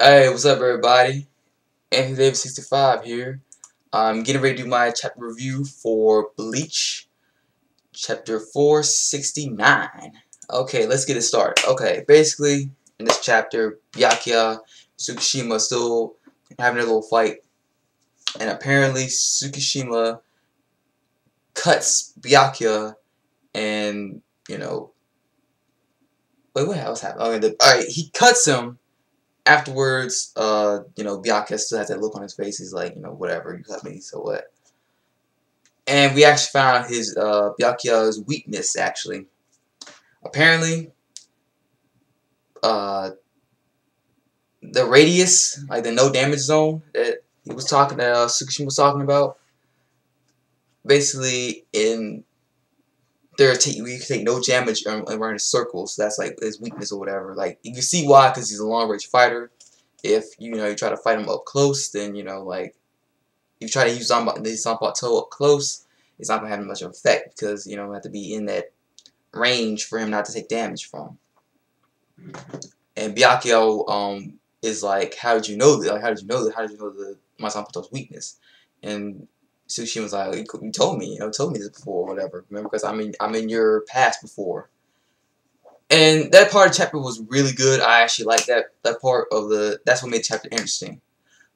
Hey, what's up, everybody? Anthony Davis 65 here. I'm getting ready to do my chapter review for Bleach, chapter 469. Okay, let's get it started. Okay, basically, in this chapter, Byakuya and Tsukishima still having a little fight, and apparently Tsukishima cuts Byakuya, and wait, what else happened? Alright, he cuts him. Afterwards, Byakuya still has that look on his face. He's like, whatever, you cut me, so what? And we actually found his Byakuya's weakness. Actually, apparently, uh, the radius, like the no damage zone that he was talking, that Tsukishima was talking about, basically in there, we can take no damage around his circles. So that's like his weakness or whatever. Like you can see why, because he's a long range fighter. If you try to fight him up close, then like you try to use Zanpakuto up close, it's not gonna have much of an effect because you have to be in that range for him not to take damage from. And Byakuya is like, how did you know that? Like, how did you know that? How did you know my Zanpato's weakness? And Sushi was like, you told me, told me this before, or whatever. Remember, because I'm in your past before. And that part of the chapter was really good. I actually like that part of that's what made the chapter interesting.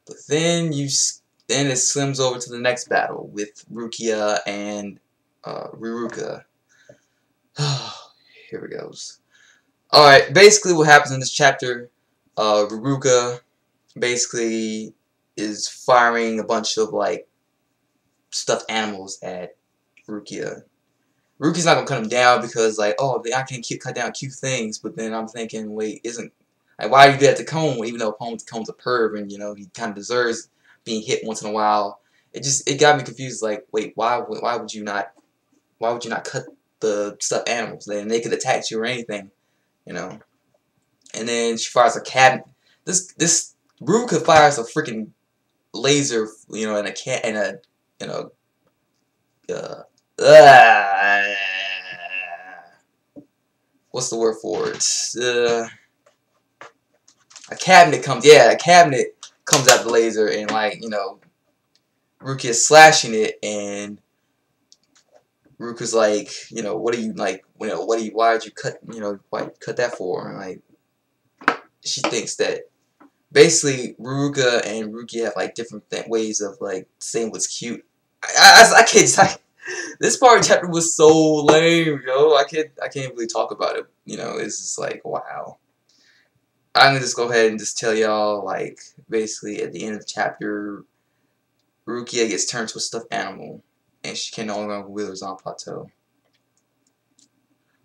But then it swims over to the next battle with Rukia and Ruruka. Here it goes. Alright, basically what happens in this chapter, Ruruka basically is firing a bunch of like stuffed animals at Rukia. Rukia's not gonna cut him down because like, oh, I can't cut down cute things, but then I'm thinking, wait, why do you do that to Cone, even though Cone's a perv and he kinda deserves being hit once in a while. It got me confused, like, wait, why would you not cut the stuffed animals? Then they could attack you or anything, And then she fires a cabinet. This Ruka fires a freaking laser, in a cat in a uh, what's the word for it? A cabinet comes out the laser and like Ruka is slashing it, and Ruka's like, what are you like, why'd you cut, why cut that for? And like, she thinks that basically Ruka and Ruki have like different ways of like saying what's cute. I can't. This part of the chapter was so lame, yo. I can't really talk about it. It's just like, wow. I'm gonna just go ahead and just tell y'all, like, basically at the end of the chapter, Rukia gets turned to a stuffed animal, and she can no longer wield her Zanpakuto.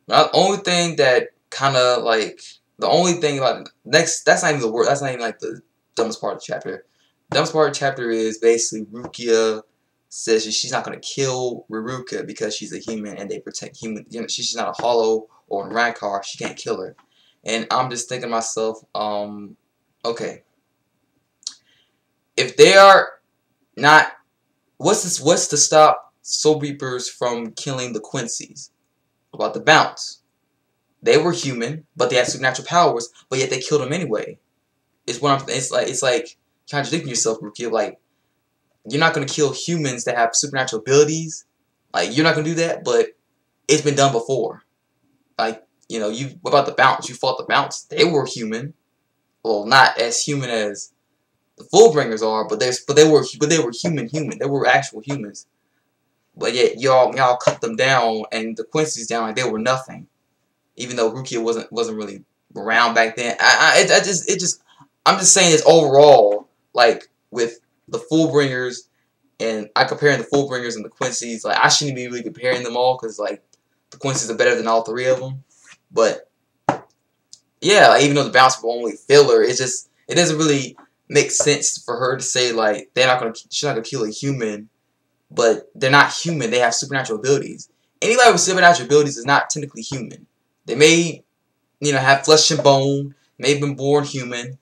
The only thing that kind of like the only thing about next, that's not even the word. That's not even like the dumbest part of the chapter. The dumbest part of the chapter is basically Rukia says she's not gonna kill Ruruka because she's a human and they protect human. She's not a hollow or a Rancor. She can't kill her. And I'm just thinking to myself, okay, if they are not, what's to stop Soul Reapers from killing the Quincy's? About the bounce. They were human, but they had supernatural powers, but yet they killed them anyway. It's like contradicting yourself, Rukia. Like, you're not gonna kill humans that have supernatural abilities. Like, you're not gonna do that, but it's been done before. Like, what about the bounce? You fought the bounce. They were human. Well, not as human as the Fullbringers are, but they were human. They were actual humans. But yet y'all cut them down and the Quincy's down like they were nothing. Even though Rukia wasn't really around back then. I'm just saying this overall, like with the Fullbringers, and I comparing the Fullbringers and the Quincy's, like I shouldn't be really comparing them all because like the Quincy's are better than all three of them. But yeah, like, even though the bounce will only filler, it doesn't really make sense for her to say like she's not gonna kill a human, but they're not human. They have supernatural abilities. Anybody with supernatural abilities is not technically human. They may, have flesh and bone, may have been born human,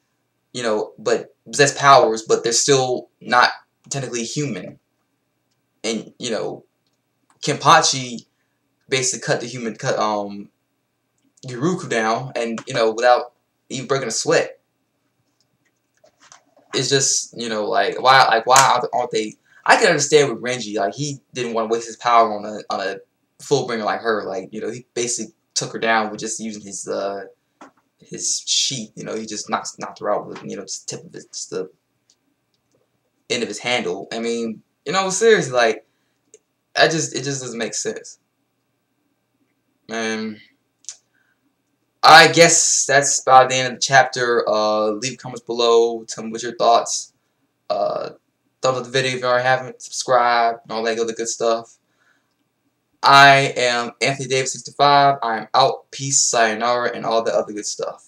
but possess powers, but they're still not technically human. And, Kenpachi basically cut Yuruku down, and, without even breaking a sweat. it's just, you know, like why aren't they? I can understand with Renji, like he didn't want to waste his power on a Fullbringer like her. Like, you know, he basically took her down with just using his sheath. You know, he just knocked her out with, you know, just tip of his, just the end of his handle. I mean, you know, seriously, like it just doesn't make sense. And I guess that's about the end of the chapter. Leave comments below. Tell me what your thoughts. Uh, Thumbs up the video if you already haven't. Subscribe and all that other good stuff. I am Anthony Davis 65. I am out. Peace, sayonara, and all the other good stuff.